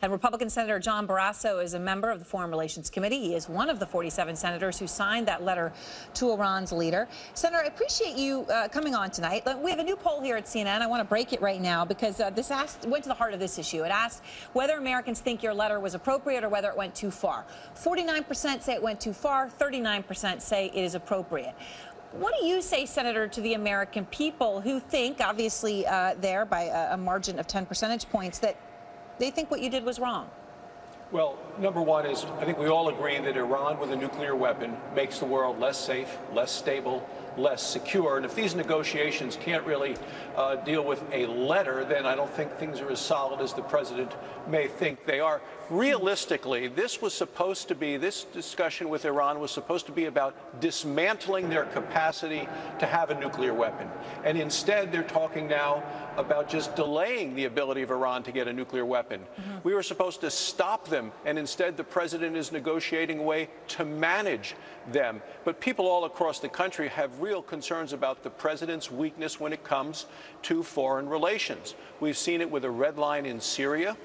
And Republican Senator John Barrasso is a member of the Foreign Relations Committee. He is one of the 47 senators who signed that letter to Iran's leader. Senator, I appreciate you coming on tonight. We have a new poll here at CNN. I want to break it right now because this went to the heart of this issue. It asked whether Americans think your letter was appropriate or whether it went too far. 49% say it went too far. 39% say it is appropriate. What do you say, Senator, to the American people who think, obviously there by a margin of 10 percentage points, that they think what you did was wrong? Well, number one is I think we all agree that Iran with a nuclear weapon makes the world less safe, less stable, less secure. And if these negotiations can't really deal with a letter, then I don't think things are as solid as the president may think they are. Realistically, this discussion with Iran was supposed to be about dismantling their capacity to have a nuclear weapon. And instead, they're talking now about just delaying the ability of Iran to get a nuclear weapon. We were supposed to stop them, and instead the president is negotiating a way to manage them. But people all across the country have real concerns about the president's weakness when it comes to foreign relations. We've seen it with a red line in Syria.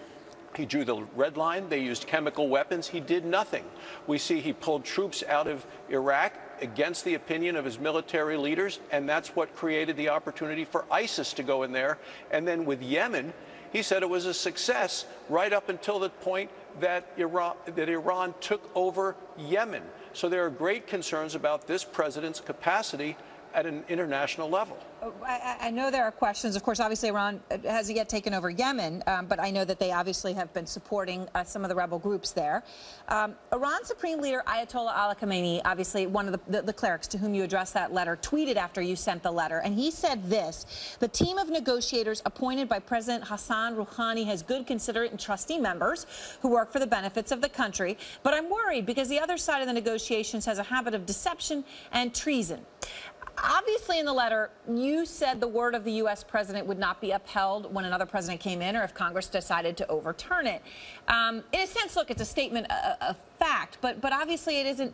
He drew the red line. They used chemical weapons. He did nothing. We see he pulled troops out of Iraq against the opinion of his military leaders, and that's what created the opportunity for ISIS to go in there. And then with Yemen, he said it was a success right up until the point that Iran took over Yemen. So there are great concerns about this president's capacity at an international level. I know there are questions. Of course, obviously, Iran hasn't yet taken over Yemen, but I know that they obviously have been supporting some of the rebel groups there. Iran's Supreme Leader Ayatollah Ali Khamenei, obviously one of the clerics to whom you addressed that letter, tweeted after you sent the letter, and he said this: the team of negotiators appointed by President Hassan Rouhani has good, considerate, and trusty members who work for the benefits of the country, but I'm worried because the other side of the negotiations has a habit of deception and treason. Obviously, in the letter, you said the word of the U.S. president would not be upheld when another president came in or if Congress decided to overturn it. In a sense, look, it's a statement of fact, but obviously it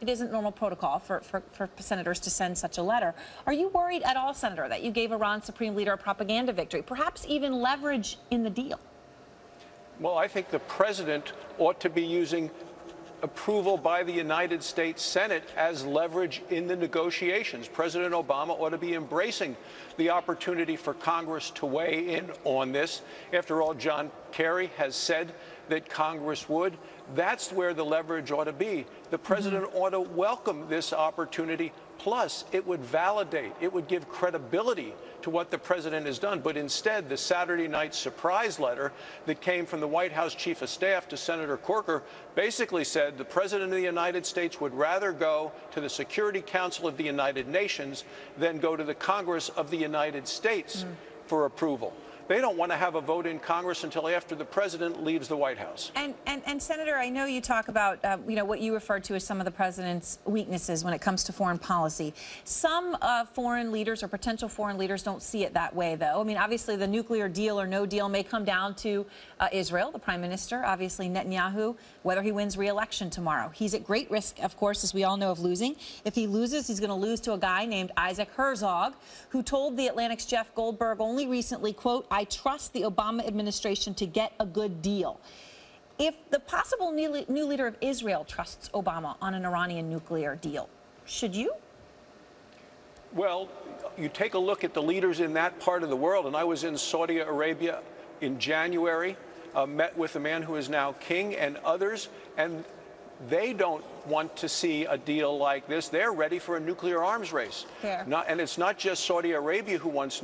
isn't normal protocol for senators to send such a letter. Are you worried at all, Senator, that you gave Iran's supreme leader a propaganda victory, perhaps even leverage in the deal? Well, I think the president ought to be using approval by the United States Senate as leverage in the negotiations. President Obama ought to be embracing the opportunity for Congress to weigh in on this. After all, John Kerry has said that Congress would. That's where the leverage ought to be. The president ought to welcome this opportunity. Plus, it would validate, it would give credibility to what the president has done. But instead, the Saturday night surprise letter that came from the White House chief of staff to Senator Corker basically said the president of the United States would rather go to the Security Council of the United Nations than go to the Congress of the United States for approval. They don't want to have a vote in Congress until after the president leaves the White House. And Senator, I know you talk about what you referred to as some of the president's weaknesses when it comes to foreign policy. Some foreign leaders or potential foreign leaders don't see it that way, though. I mean, obviously, the nuclear deal or no deal may come down to Israel, the prime minister, obviously Netanyahu, whether he wins re-election tomorrow. He's at great risk, of course, as we all know, of losing. If he loses, he's going to lose to a guy named Isaac Herzog, who told The Atlantic's Jeff Goldberg only recently, quote, "I trust the Obama administration to get a good deal." If the possible new leader of Israel trusts Obama on an Iranian nuclear deal, should you? Well, you take a look at the leaders in that part of the world, and I was in Saudi Arabia in January, met with the man who is now king and others, and they don't want to see a deal like this. They're ready for a nuclear arms race. And it's not just Saudi Arabia who wants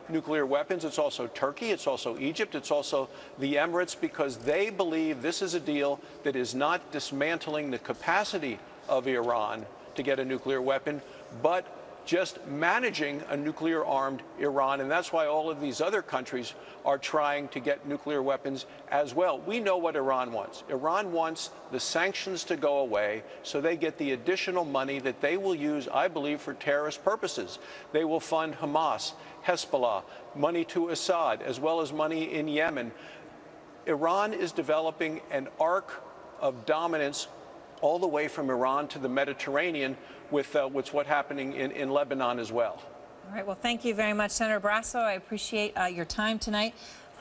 nuclear weapons. It's also Turkey. It's also Egypt. It's also the Emirates, because they believe this is a deal that is not dismantling the capacity of Iran to get a nuclear weapon, but just managing a nuclear-armed Iran. And that's why all of these other countries are trying to get nuclear weapons as well. We know what Iran wants. Iran wants the sanctions to go away so they get the additional money that they will use, I believe, for terrorist purposes. They will fund Hamas, Hezbollah, money to Assad, as well as money in Yemen. Iran is developing an arc of dominance all the way from Iran to the Mediterranean, with what's happening in Lebanon as well. All right. Well, thank you very much, Senator Barrasso. I appreciate your time tonight.